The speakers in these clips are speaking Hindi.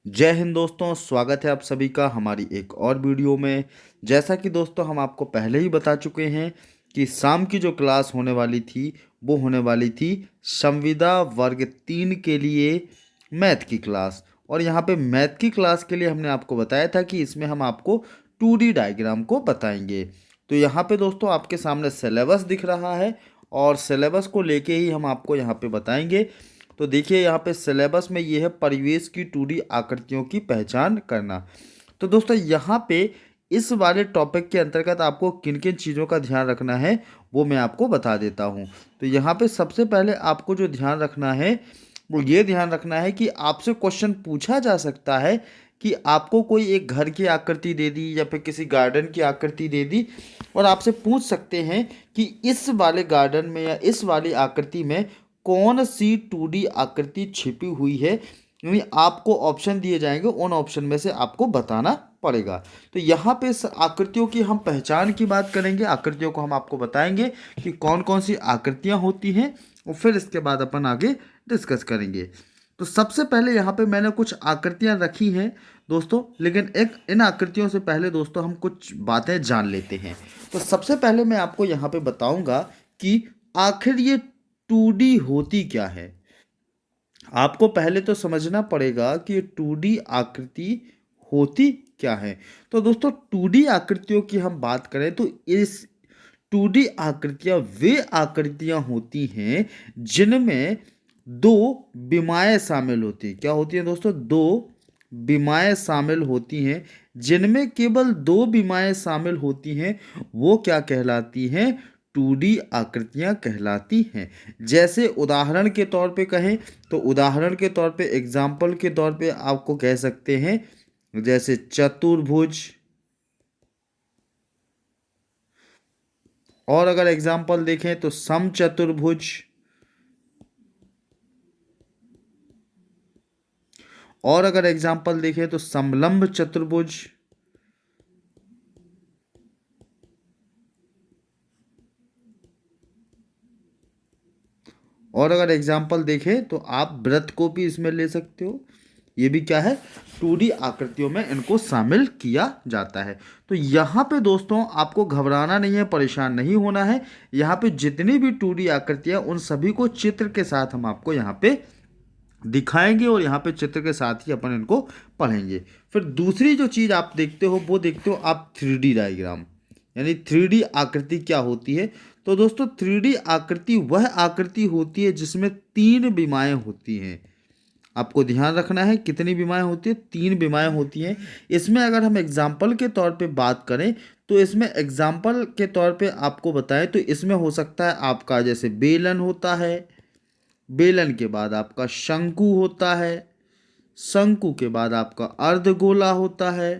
जय हिंद दोस्तों, स्वागत है आप सभी का हमारी एक और वीडियो में। जैसा कि दोस्तों हम आपको पहले ही बता चुके हैं कि शाम की जो क्लास होने वाली थी वो होने वाली थी संविदा वर्ग 3 के लिए मैथ की क्लास। और यहाँ पे मैथ की क्लास के लिए हमने आपको बताया था कि इसमें हम आपको 2D डायग्राम को बताएंगे। तो यहाँ पे दोस्तों आपके सामने सिलेबस दिख रहा है और सिलेबस को लेके ही हम आपको यहाँ पे बताएंगे। तो देखिए यहाँ पे सिलेबस में ये है परिवेश की 2D आकृतियों की पहचान करना। तो दोस्तों यहाँ पे इस वाले टॉपिक के अंतर्गत आपको किन किन चीज़ों का ध्यान रखना है वो मैं आपको बता देता हूँ। तो यहाँ पे सबसे पहले आपको जो ध्यान रखना है वो ये ध्यान रखना है कि आपसे क्वेश्चन पूछा जा सकता है कि आपको कोई एक घर की आकृति दे दी या फिर किसी गार्डन की आकृति दे दी और आपसे पूछ सकते हैं कि इस वाले गार्डन में या इस वाली आकृति में कौन सी 2D आकृति छिपी हुई है। यानी आपको ऑप्शन दिए जाएंगे, उन ऑप्शन में से आपको बताना पड़ेगा। तो यहाँ पे इस आकृतियों की हम पहचान की बात करेंगे, आकृतियों को हम आपको बताएंगे कि कौन कौन सी आकृतियाँ होती हैं और फिर इसके बाद अपन आगे डिस्कस करेंगे। तो सबसे पहले यहाँ पे मैंने कुछ आकृतियाँ रखी हैं दोस्तों, लेकिन एक इन आकृतियों से पहले दोस्तों हम कुछ बातें जान लेते हैं। तो सबसे पहले मैं आपको यहाँ पे बताऊँगा कि आखिर ये 2D होती क्या है। आपको पहले तो समझना पड़ेगा कि ये 2D आकृति होती क्या है। तो दोस्तों 2D आकृतियों की हम बात करें तो इस 2D आकृतियाँ वे आकृतियाँ होती हैं जिनमें दो विमाएँ शामिल होती हैं। क्या होती हैं दोस्तों? दो विमाएँ शामिल होती हैं। जिनमें केवल दो विमाएँ शामिल होती हैं वो क्या कहलाती हैं? 2D आकृतियाँ कहलाती हैं। जैसे उदाहरण के तौर पे कहें तो उदाहरण के तौर पे एग्जाम्पल के तौर पे आपको कह सकते हैं जैसे चतुर्भुज। और अगर एग्जाम्पल देखें तो समचतुर्भुज। और अगर एग्जाम्पल देखें तो समलंब चतुर्भुज। और अगर एग्जाम्पल देखें तो आप वृत्त को भी इसमें ले सकते हो। ये भी क्या है? 2D आकृतियों में इनको शामिल किया जाता है। तो यहाँ पे दोस्तों आपको घबराना नहीं है, परेशान नहीं होना है। यहाँ पे जितनी भी 2D आकृतियाँ उन सभी को चित्र के साथ हम आपको यहाँ पे दिखाएंगे और यहाँ पे चित्र के साथ ही अपन इनको पढ़ेंगे। फिर दूसरी जो चीज़ आप देखते हो वो देखते हो आप 3D डायग्राम, यानी 3D आकृति क्या होती है। तो दोस्तों 3D आकृति वह आकृति होती है जिसमें तीन विमाएँ होती हैं। आपको ध्यान रखना है कितनी विमाएँ होती हैं? तीन विमाएँ होती हैं। इसमें अगर हम एग्जाम्पल के तौर पे बात करें तो इसमें एग्जाम्पल के तौर पे आपको बताएं तो इसमें हो सकता है आपका जैसे बेलन होता है, बेलन के बाद आपका शंकु होता है, शंकु के बाद आपका अर्धगोला होता है,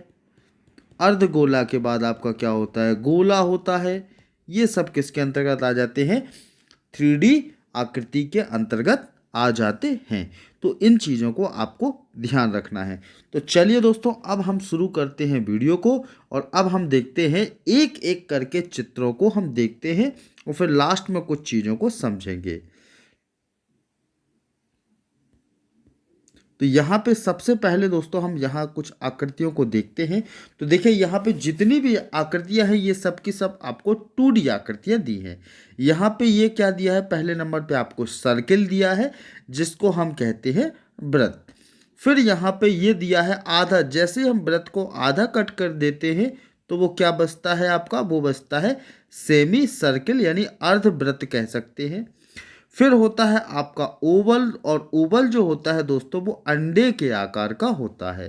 अर्धगोला के बाद आपका क्या होता है? गोला होता है। ये सब किसके अंतर्गत आ जाते हैं? 3D आकृति के अंतर्गत आ जाते हैं। तो इन चीज़ों को आपको ध्यान रखना है। तो चलिए दोस्तों अब हम शुरू करते हैं वीडियो को और अब हम देखते हैं एक एक करके चित्रों को हम देखते हैं और फिर लास्ट में कुछ चीज़ों को समझेंगे। तो यहाँ पे सबसे पहले दोस्तों हम यहाँ कुछ आकृतियों को देखते हैं। तो देखिए यहाँ पे जितनी भी आकृतियाँ हैं ये सब की सब आपको 2D आकृतियाँ दी हैं। यहाँ पे ये क्या दिया है? पहले नंबर पे आपको सर्किल दिया है जिसको हम कहते हैं वृत्त। फिर यहाँ पे ये दिया है आधा। जैसे हम वृत्त को आधा कट कर देते हैं तो वो क्या बचता है आपका? वो बचता है सेमी सर्किल, यानी अर्धवृत्त कह सकते हैं। फिर होता है आपका ओवल, और ओवल जो होता है दोस्तों वो अंडे के आकार का होता है।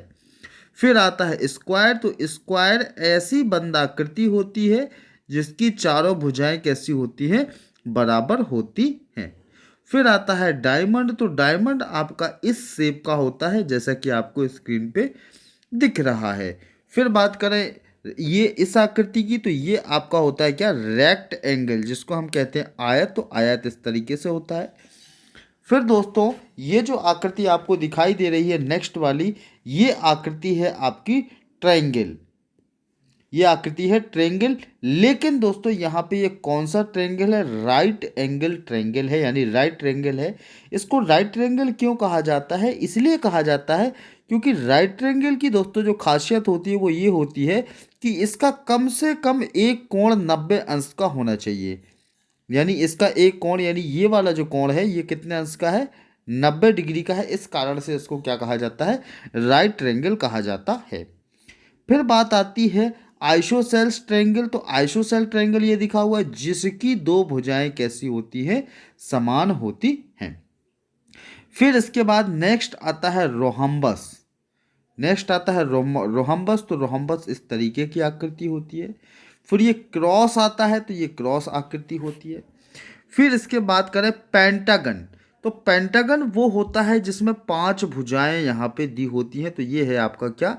फिर आता है स्क्वायर। तो स्क्वायर ऐसी बंदाकृति होती है जिसकी चारों भुजाएं कैसी होती हैं? बराबर होती हैं। फिर आता है डायमंड। तो डायमंड आपका इस शेप का होता है जैसा कि आपको स्क्रीन पे दिख रहा है। फिर बात करें ये इस आकृति की तो ये आपका होता है क्या? रेक्ट एंगल, जिसको हम कहते हैं आयत। तो आयत इस तरीके से होता है। फिर दोस्तों ये जो आकृति आपको दिखाई दे रही है नेक्स्ट वाली, ये आकृति है आपकी ट्रायंगल। ये आकृति है ट्रायंगल। लेकिन दोस्तों यहाँ पे ये कौन सा ट्रायंगल है? राइट एंगल ट्रायंगल है, यानी राइट ट्रायंगल है। इसको राइट ट्रायंगल क्यों कहा जाता है? इसलिए कहा जाता है क्योंकि राइट ट्रायंगल की दोस्तों जो खासियत होती है वो ये होती है कि इसका कम से कम एक कोण 90 अंश का होना चाहिए। यानी इसका एक कोण, यानी ये वाला जो कोण है ये कितने अंश का है? 90 डिग्री का है। इस कारण से इसको क्या कहा जाता है? राइट ट्रायंगल कहा जाता है। फिर बात आती है आइसोसेल्स ट्रायंगल। तो आइसोसेल ट्रायंगल ये दिखा हुआ है जिसकी दो भुजाएं कैसी होती हैं? समान होती हैं। फिर इसके बाद नेक्स्ट आता है रोहम्बस। नेक्स्ट आता है रोहम्बस। तो रोहम्बस इस तरीके की आकृति होती है। फिर ये क्रॉस आता है, तो ये क्रॉस आकृति होती है। फिर इसके बाद करें पेंटागन। तो पेंटागन वो होता है जिसमें 5 भुजाएं यहाँ पे दी होती हैं। तो ये है आपका क्या?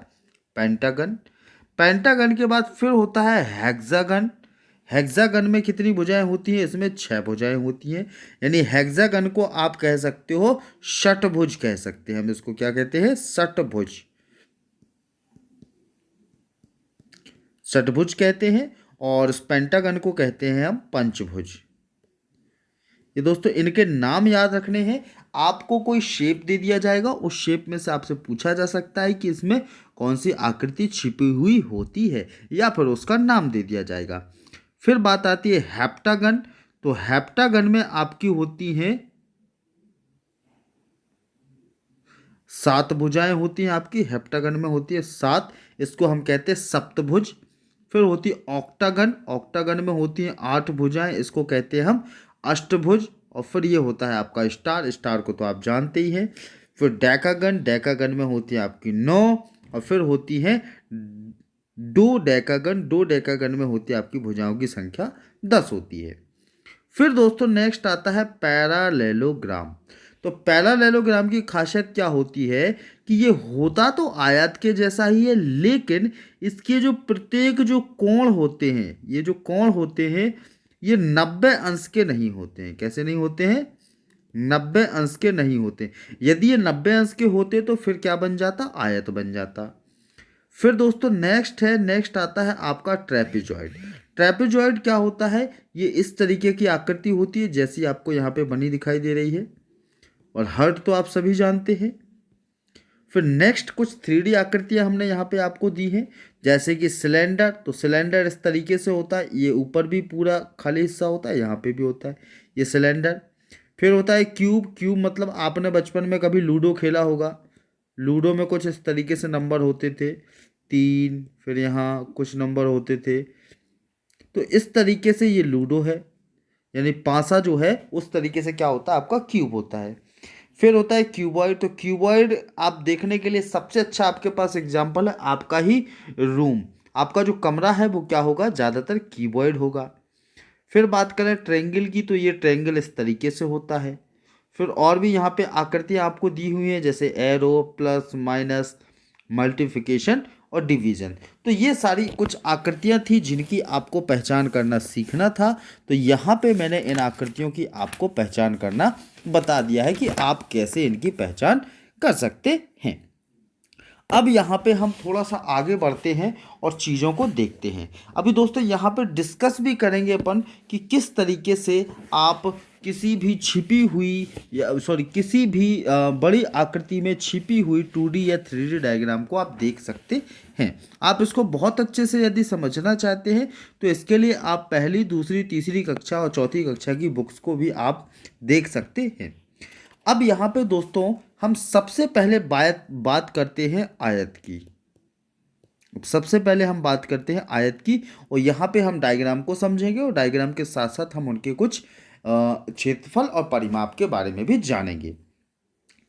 पेंटागन। पेंटागन के बाद फिर होता है हेक्सागन। हेक्सागन में कितनी भुजाएं होती हैं? इसमें 6 भुजाएं होती हैं। यानी हेक्सागन को आप कह सकते हो षटभुज कह सकते हैं। हम इसको क्या कहते हैं? षटभुज। षटभुज कहते हैं। और इस पेंटागन को कहते हैं हम पंचभुज। ये दोस्तों इनके नाम याद रखने हैं। आपको कोई शेप दे दिया जाएगा, उस शेप में से आपसे पूछा जा सकता है कि इसमें कौन सी आकृति छिपी हुई होती है, या फिर उसका नाम दे दिया जाएगा। फिर बात आती है हेप्टागन। तो हेप्टागन में आपकी होती हैं 7 भुजाएं होती हैं। आपकी हेप्टागन में होती है 7। इसको हम कहते हैं सप्तभुज। फिर होती है ऑक्टागन। ऑक्टागन में होती हैं 8 भुजाएं। इसको कहते हैं हम अष्टभुज। और फिर ये होता है आपका स्टार। स्टार को तो आप जानते ही हैं। फिर डेकागन। डेकागन में होती है आपकी 9। और फिर होती है डोडेकागन। डोडेकागन में होती है आपकी भुजाओं की संख्या 10 होती है। फिर दोस्तों नेक्स्ट आता है पैरालेलोग्राम। तो पैरालेलोग्राम की खासियत क्या होती है कि ये होता तो आयत के जैसा ही है, लेकिन इसके जो प्रत्येक जो कोण होते हैं, ये जो कोण होते हैं ये 90 अंश के नहीं होते हैं। कैसे नहीं होते हैं? 90 अंश के नहीं होते। यदि ये 90 अंश के होते तो फिर क्या बन जाता? आयत बन जाता। फिर दोस्तों नेक्स्ट आता है आपका ट्रेपेजॉइड। ट्रेपेजॉइड क्या होता है? ये इस तरीके की आकृति होती है जैसी आपको यहाँ पे बनी दिखाई दे रही है। और हर्ट तो आप सभी जानते हैं। फिर नेक्स्ट कुछ 3D आकृतियाँ हमने यहाँ पे आपको दी हैं, जैसे कि सिलेंडर। तो सिलेंडर इस तरीके से होता है, ये ऊपर भी पूरा खाली हिस्सा होता है, यहाँ पे भी होता है ये सिलेंडर। फिर होता है क्यूब। क्यूब मतलब आपने बचपन में कभी लूडो खेला होगा। लूडो में कुछ इस तरीके से नंबर होते थे 3, फिर यहाँ कुछ नंबर होते थे। तो इस तरीके से ये लूडो है, यानी पासा जो है उस तरीके से क्या होता है? आपका क्यूब होता है। फिर होता है क्यूबॉइड। तो क्यूबॉइड आप देखने के लिए सबसे अच्छा आपके पास एग्जाम्पल है आपका ही रूम। आपका जो कमरा है वो क्या होगा? ज़्यादातर क्यूबॉइड होगा। फिर बात करें ट्रायंगल की, तो ये ट्रायंगल इस तरीके से होता है। फिर और भी यहाँ पे आकृतियाँ आपको दी हुई हैं, जैसे एरो, प्लस, माइनस, मल्टीप्लिकेशन और डिवीज़न। तो ये सारी कुछ आकृतियाँ थी जिनकी आपको पहचान करना सीखना था। तो यहाँ पे मैंने इन आकृतियों की आपको पहचान करना बता दिया है कि आप कैसे इनकी पहचान कर सकते हैं। अब यहाँ पे हम थोड़ा सा आगे बढ़ते हैं और चीज़ों को देखते हैं। अभी दोस्तों यहाँ पे डिस्कस भी करेंगे अपन कि किस तरीके से आप किसी भी छिपी हुई किसी भी बड़ी आकृति में छिपी हुई 2D या 3D डायग्राम को आप देख सकते हैं। आप इसको बहुत अच्छे से यदि समझना चाहते हैं तो इसके लिए आप पहली, दूसरी, तीसरी कक्षा और चौथी कक्षा की बुक्स को भी आप देख सकते हैं। अब यहाँ पे दोस्तों हम सबसे पहले बात करते हैं आयत की। सबसे पहले हम बात करते हैं आयत की, और यहाँ पे हम डायग्राम को समझेंगे और डायग्राम के साथ साथ हम उनके कुछ क्षेत्रफल और परिमाप के बारे में भी जानेंगे।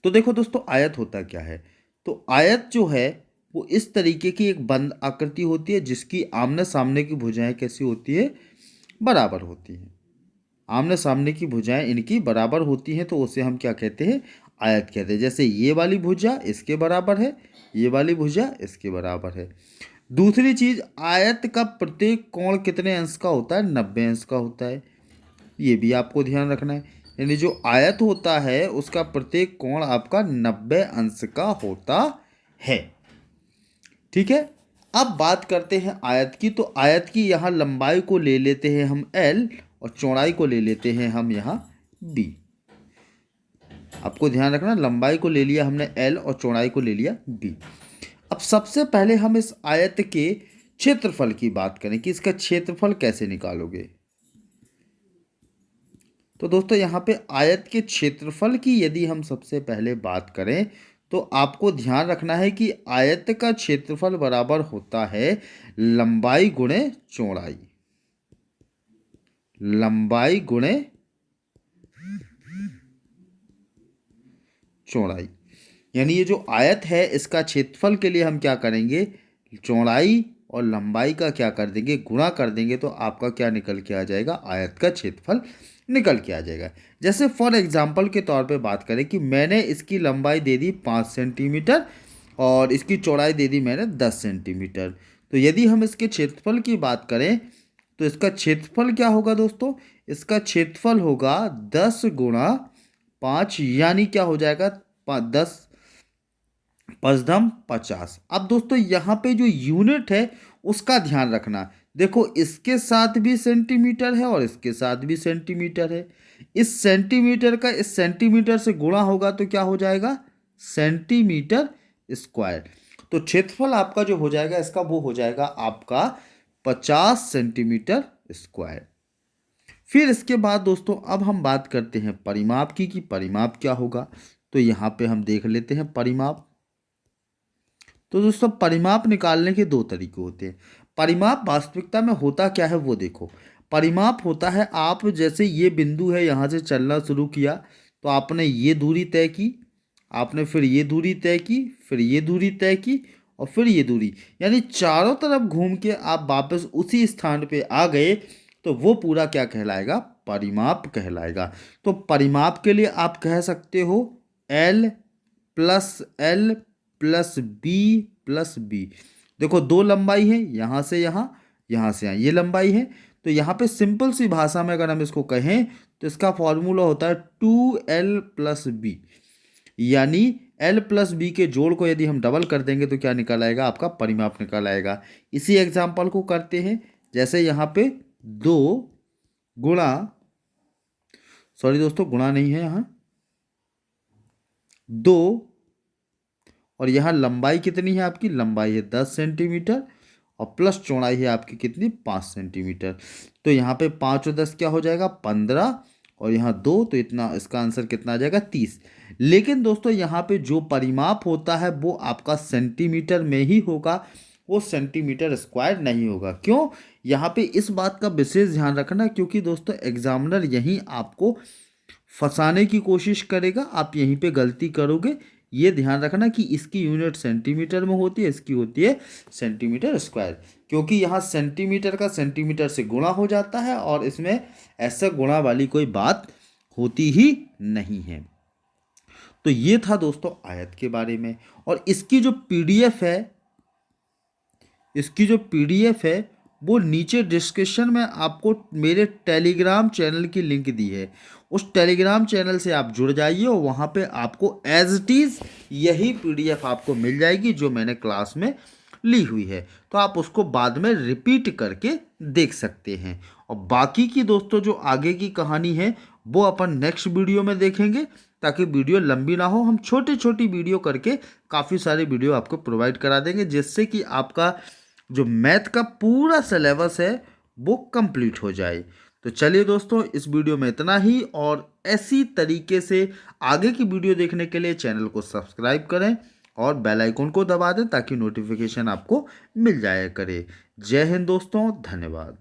तो देखो दोस्तों आयत होता क्या है? तो आयत जो है वो इस तरीके की एक बंद आकृति होती है जिसकी आमने सामने की भुजाएं कैसी होती है? बराबर होती हैं। आमने सामने की भुजाएं इनकी बराबर होती हैं, तो उसे हम क्या कहते हैं? आयत कहते हैं। जैसे ये वाली भुजा इसके बराबर है, ये वाली भुजा इसके बराबर है। दूसरी चीज, आयत का प्रत्येक कोण कितने अंश का होता है? 90 अंश का होता है। ये भी आपको ध्यान रखना है। यानी जो आयत होता है उसका प्रत्येक कोण आपका 90 अंश का होता है। ठीक है। अब बात करते हैं आयत की। तो आयत की यहाँ लंबाई को ले लेते हैं हम L और चौड़ाई को ले लेते हैं हम यहाँ B। आपको ध्यान रखना, लंबाई को ले लिया हमने L और चौड़ाई को ले लिया B। अब सबसे पहले हम इस आयत के क्षेत्रफल की बात करें कि इसका क्षेत्रफल कैसे निकालोगे। तो दोस्तों यहाँ पे आयत के क्षेत्रफल की यदि हम सबसे पहले बात करें तो आपको ध्यान रखना है कि आयत का क्षेत्रफल बराबर होता है लंबाई गुणे चौड़ाई। लंबाई गुणे चौड़ाई, यानी ये जो आयत है इसका क्षेत्रफल के लिए हम क्या करेंगे, चौड़ाई और लंबाई का क्या कर देंगे, गुणा कर देंगे, तो आपका क्या निकल के आ जाएगा, आयत का क्षेत्रफल निकल के आ जाएगा। जैसे फॉर एग्जांपल के तौर पे बात करें कि मैंने इसकी लंबाई दे दी 5 सेंटीमीटर और इसकी चौड़ाई दे दी मैंने 10 सेंटीमीटर। तो यदि हम इसके क्षेत्रफल की बात करें तो इसका क्षेत्रफल क्या होगा दोस्तों, इसका क्षेत्रफल होगा 10 गुणा 5, यानी क्या हो जाएगा 10 पचदम 50। अब दोस्तों यहाँ पे जो यूनिट है उसका ध्यान रखना। देखो इसके साथ भी सेंटीमीटर है और इसके साथ भी सेंटीमीटर है। इस सेंटीमीटर का इस सेंटीमीटर से गुणा होगा तो क्या हो जाएगा, सेंटीमीटर स्क्वायर। तो क्षेत्रफल आपका जो हो जाएगा इसका वो हो जाएगा आपका 50 सेंटीमीटर स्क्वायर। फिर इसके बाद दोस्तों अब हम बात करते हैं परिमाप की कि परिमाप क्या होगा। तो यहाँ पे हम देख लेते हैं परिमाप। तो दोस्तों परिमाप निकालने के दो तरीके होते हैं। परिमाप वास्तविकता में होता क्या है वो देखो। परिमाप होता है, आप जैसे ये बिंदु है यहाँ से चलना शुरू किया तो आपने ये दूरी तय की, आपने फिर ये दूरी तय की, फिर ये दूरी तय की और फिर ये दूरी, यानी चारों तरफ घूम के आप वापस उसी स्थान पे आ गए तो वो पूरा क्या कहलाएगा, परिमाप कहलाएगा। तो परिमाप के लिए आप कह सकते हो L plus b plus b. देखो दो लंबाई है, यहाँ से यहाँ, यहाँ से यहाँ, ये लंबाई है। तो यहाँ पे सिंपल सी भाषा में अगर हम इसको कहें तो इसका फॉर्मूला होता है 2L प्लस बी, यानी L प्लस बी के जोड़ को यदि हम डबल कर देंगे तो क्या निकल आएगा, आपका परिमाप निकल आएगा। इसी एग्जाम्पल को करते हैं, जैसे यहाँ पे 2 गुणा, सॉरी दोस्तों गुणा नहीं है यहाँ, 2 और यहाँ लंबाई कितनी है आपकी, लंबाई है 10 सेंटीमीटर और प्लस चौड़ाई है आपकी कितनी, 5 सेंटीमीटर। तो यहाँ पे 5 और 10 क्या हो जाएगा, 15 और यहाँ 2, तो इतना इसका आंसर कितना आ जाएगा, 30। लेकिन दोस्तों यहाँ पे जो परिमाप होता है वो आपका सेंटीमीटर में ही होगा, वो सेंटीमीटर स्क्वायर नहीं होगा। क्यों, यहाँ पे इस बात का विशेष ध्यान रखना, क्योंकि दोस्तों एग्जामिनर यहीं आपको फंसाने की कोशिश करेगा, आप यहीं पे गलती करोगे। ये ध्यान रखना कि इसकी यूनिट सेंटीमीटर में होती है, इसकी होती है सेंटीमीटर स्क्वायर, क्योंकि यहाँ सेंटीमीटर का सेंटीमीटर से गुणा हो जाता है और इसमें ऐसा गुणा वाली कोई बात होती ही नहीं है। तो ये था दोस्तों आयत के बारे में। और इसकी जो पीडीएफ है, इसकी जो पीडीएफ है वो नीचे डिस्क्रिप्शन में आपको मेरे टेलीग्राम चैनल की लिंक दी है, उस टेलीग्राम चैनल से आप जुड़ जाइए और वहाँ पे आपको एज इट इज़ यही पीडीएफ आपको मिल जाएगी जो मैंने क्लास में ली हुई है। तो आप उसको बाद में रिपीट करके देख सकते हैं। और बाकी की दोस्तों जो आगे की कहानी है वो अपन नेक्स्ट वीडियो में देखेंगे, ताकि वीडियो लंबी ना हो। हम छोटी छोटी वीडियो करके काफ़ी सारे वीडियो आपको प्रोवाइड करा देंगे, जिससे कि आपका जो मैथ का पूरा सिलेबस है वो कंप्लीट हो जाए। तो चलिए दोस्तों इस वीडियो में इतना ही, और ऐसी तरीके से आगे की वीडियो देखने के लिए चैनल को सब्सक्राइब करें और बेल आइकन को दबा दें ताकि नोटिफिकेशन आपको मिल जाया करे। जय हिंद दोस्तों, धन्यवाद।